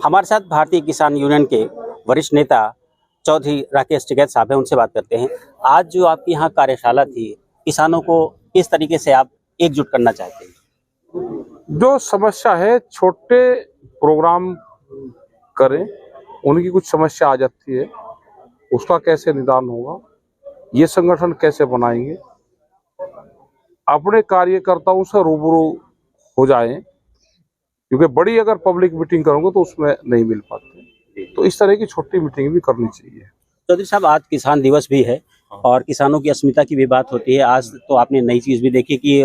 हमारे साथ भारतीय किसान यूनियन के वरिष्ठ नेता चौधरी राकेश टिकैत साहब हैं, उनसे बात करते हैं। आज जो आपकी यहाँ कार्यशाला थी, किसानों को किस तरीके से आप एकजुट करना चाहते हैं? जो समस्या है, छोटे प्रोग्राम करें, उनकी कुछ समस्या आ जाती है, उसका कैसे निदान होगा, ये संगठन कैसे बनाएंगे, अपने कार्यकर्ताओं से रूबरू हो जाएं, क्योंकि बड़ी अगर पब्लिक मीटिंग करोगे तो उसमें नहीं मिल पाते, तो इस तरह की छोटी मीटिंग भी करनी चाहिए। चौधरी साहब, आज किसान दिवस भी है और किसानों की अस्मिता की भी बात होती है। आज तो आपने नई चीज भी देखी कि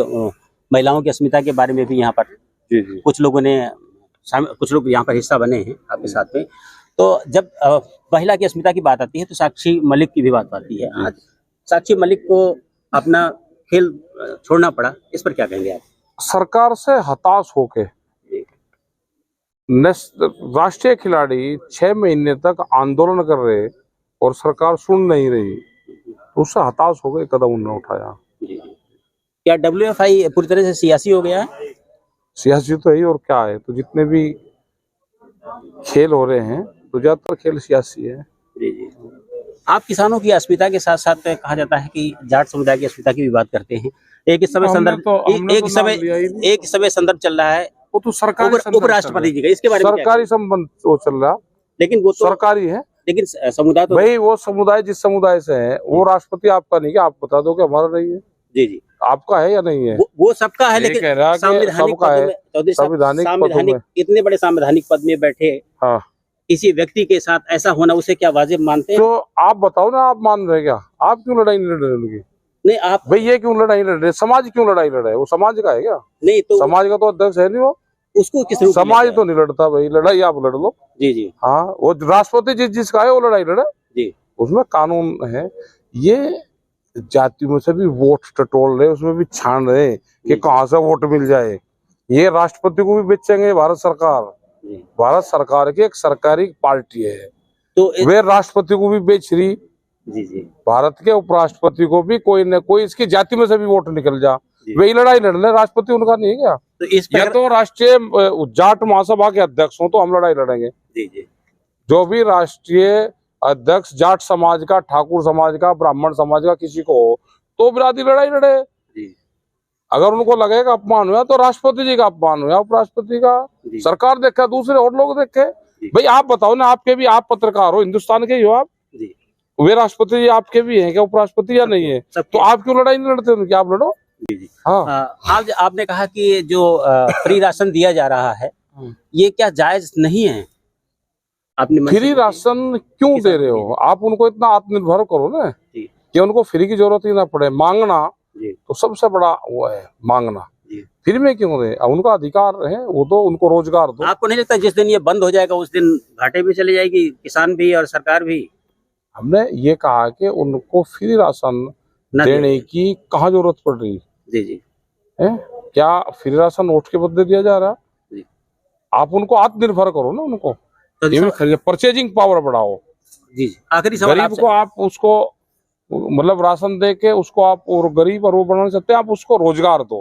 महिलाओं की अस्मिता के बारे में भी यहाँ पर जी। कुछ लोग यहाँ पर हिस्सा बने हैं आपके साथ में। तो जब महिला की अस्मिता की बात आती है तो साक्षी मलिक की भी बात आती है। आज साक्षी मलिक को अपना खेल छोड़ना पड़ा, इस पर क्या कहेंगे आप? सरकार से हताश होके राष्ट्रीय खिलाड़ी 6 महीने तक आंदोलन कर रहे और सरकार सुन नहीं रही, तो उससे हताश हो गए, कदम उन्होंने उठाया। क्या WFI पूरी तरह से सियासी हो गया है? सियासी तो है और क्या है, तो जितने भी खेल हो रहे हैं तो ज्यादातर खेल सियासी है। जी। आप किसानों की अस्मिता के साथ साथ कहा जाता है कि जाट समुदाय की अस्मिता की भी बात करते हैं। एक समय संदर्भ चल रहा है, वो तो सरकारी उपराष्ट्रपति जी का, इसके बारे में सरकारी संबंध वो चल रहा, लेकिन वो तो सरकारी है। लेकिन समुदाय तो भाई, वो समुदाय जिस समुदाय से है वो राष्ट्रपति आपका नहीं, क्या आप बता दो कि हमारा नहीं है? जी, आपका है या नहीं है? वो सबका है, लेकिन संवैधानिक इतने बड़े संवैधानिक पद में बैठे किसी व्यक्ति के साथ ऐसा होना, उसे क्या वाजिब मानते हैं? तो आप बताओ ना, आप मान रहे क्या? आप क्यों लड़ाई नहीं लड़ रहे उनकी? नहीं, आप भाई ये क्यों लड़ाई लड़ रहे? समाज क्यों लड़ाई लड़ रहा है? वो समाज का है क्या? नहीं, तो समाज का तो अध्यक्ष है नहीं वो, उसको किस रूप समाज तो नहीं लड़ता भाई, लड़ाई आप लड़ लो। जी। हाँ, वो राष्ट्रपति जिसका है वो लड़ाई लड़े जी, उसमें कानून है। ये जातियों में से भी वोट टटोल रहे, उसमें भी छान रहे कि कहाँ से वोट मिल जाए। ये राष्ट्रपति को भी बेचेंगे भारत सरकार। भारत सरकार की एक सरकारी पार्टी है, तो वे राष्ट्रपति को भी बेच रही। जी। भारत के उपराष्ट्रपति को भी कोई न कोई इसकी जाति में से भी वोट निकल जा, वही लड़ाई लड़ ले। राष्ट्रपति उनका नहीं है क्या? तो इस या तो राष्ट्रीय जाट महासभा के अध्यक्ष हो तो हम लड़ाई लड़ेंगे। जी। जो भी राष्ट्रीय अध्यक्ष जाट समाज का, ठाकुर समाज का, ब्राह्मण समाज का किसी को हो तो बिरादरी लड़ाई लड़े। अगर उनको लगेगा अपमान हुआ तो राष्ट्रपति जी का अपमान हुआ, उपराष्ट्रपति का, सरकार देखे, दूसरे और लोग देखे। भाई आप बताओ ना, आपके भी, आप पत्रकार हो, हिंदुस्तान के ही हो आप, वे राष्ट्रपति जी आपके भी हैं क्या, उपराष्ट्रपति या नहीं है? तो आप क्यों लड़ाई नहीं लड़ते उनकी? आप लड़ो। हाँ, आपने कहा कि जो फ्री राशन दिया जा रहा है, ये क्या जायज नहीं है? आपने फ्री राशन क्यों दे रहे हो? आप उनको इतना आत्मनिर्भर करो ना कि उनको फ्री की जरूरत ही ना पड़े। मांगना तो सबसे बड़ा वो है, मांगना। फ्री में क्यों दे? उनका अधिकार है, वो तो उनको रोजगार दो। आपको नहीं लगता जिस दिन ये बंद हो जाएगा उस दिन घाटे भी चली जाएगी, किसान भी और सरकार भी? हमने ये कहा कि उनको फ्री राशन देने की कहाँ जरूरत पड़ रही? जी है क्या फ्री राशन वोट के बदले दिया जा रहा? आप उनको आत्मनिर्भर करो ना, उनको परचेजिंग पावर बढ़ाओ। जी, आखिरी सवाल गरीब को आप उसको मतलब राशन दे के उसको आप, और गरीब और वो बनाना चाहते हैं, आप उसको रोजगार दो,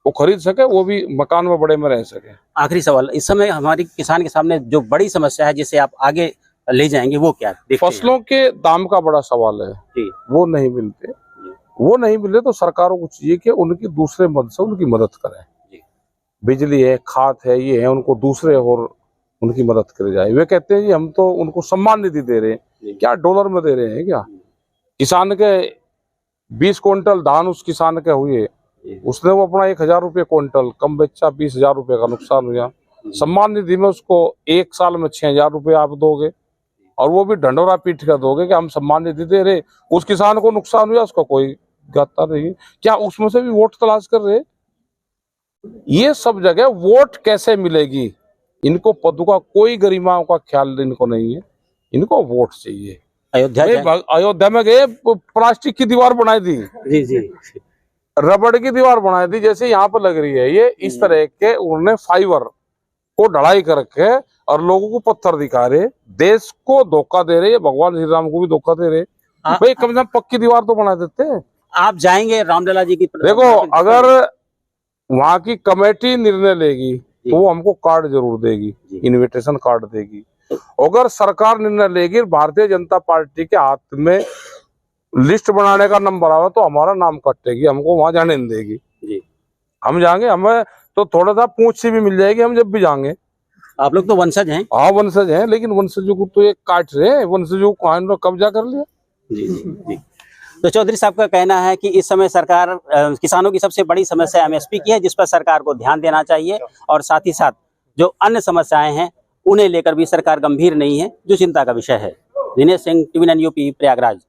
वो खरीद सके, वो भी मकान में बड़े में रह सके। आखिरी सवाल, इस समय हमारी किसान के सामने जो बड़ी समस्या है जिसे आप आगे ले जाएंगे, वो क्या है? फसलों के दाम का बड़ा सवाल है, वो नहीं मिलते। वो नहीं मिले तो सरकारों को चाहिए कि उनकी दूसरे मद से उनकी मदद करें। बिजली है, खाद है, ये है, उनको दूसरे और उनकी मदद करे जाए। वे कहते हैं जी हम तो उनको सम्मान निधि दे रहे हैं, क्या डॉलर में दे रहे हैं क्या? किसान के 20 क्विंटल धान उस किसान के हुए, उसने वो अपना 1000 रुपये क्विंटल कम बेचा, 20,000 रुपये का नुकसान हुआ। सम्मान निधि में उसको 1 साल में 6,000 रुपये आप दोगे, और वो भी ढंडोरा पीट कर दोगे कि हम सम्मान निधि दे रहे। उस किसान को नुकसान हुआ, उसको कोई गाता नहीं। क्या उसमें से भी वोट तलाश कर रहे? ये सब जगह वोट कैसे मिलेगी? इनको पद का कोई गरिमाओं का ख्याल इनको नहीं है, इनको वोट चाहिए। अयोध्या में गए, प्लास्टिक की दीवार बनाई दी, जी, रबड़ की दीवार बनाई दी, जैसे यहाँ पर लग रही है। ये इस तरह के उन्होंने फाइबर को ढलाई करके और लोगों को पत्थर दिखा रहे, देश को धोखा दे रहे, भगवान श्री राम को भी धोखा दे रहे। भाई कम से कम पक्की दीवार तो बना देते हैं। आप जाएंगे रामलला जी की? देखो, अगर वहां की कमेटी निर्णय लेगी तो वो हमको कार्ड जरूर देगी, इन्विटेशन कार्ड देगी। अगर सरकार निर्णय लेगी भारतीय जनता पार्टी के हाथ में लिस्ट बनाने का नंबर आवा तो हमारा नाम कटेगी, हमको वहां जाने नहीं देगी जी। हम जाएंगे, हमें तो थोड़ा सा पूंछ सी भी मिल जाएगी हम जब भी जाएंगे। आप लोग तो वंशज हैं। हाँ वंशज हैं, लेकिन वंशजों को तो ये काट रहे हैं, वंशजों को इन्होंने कब्जा कर लिया। जी जी जी। तो चौधरी साहब का कहना है कि इस समय सरकार किसानों की सबसे बड़ी समस्या एमएसपी की है, जिस पर सरकार को ध्यान देना चाहिए, और साथ ही साथ जो अन्य समस्याएं हैं उन्हें लेकर भी सरकार गंभीर नहीं है, जो चिंता का विषय है। Dinesh Singh, TV9 UP, Prayagraj.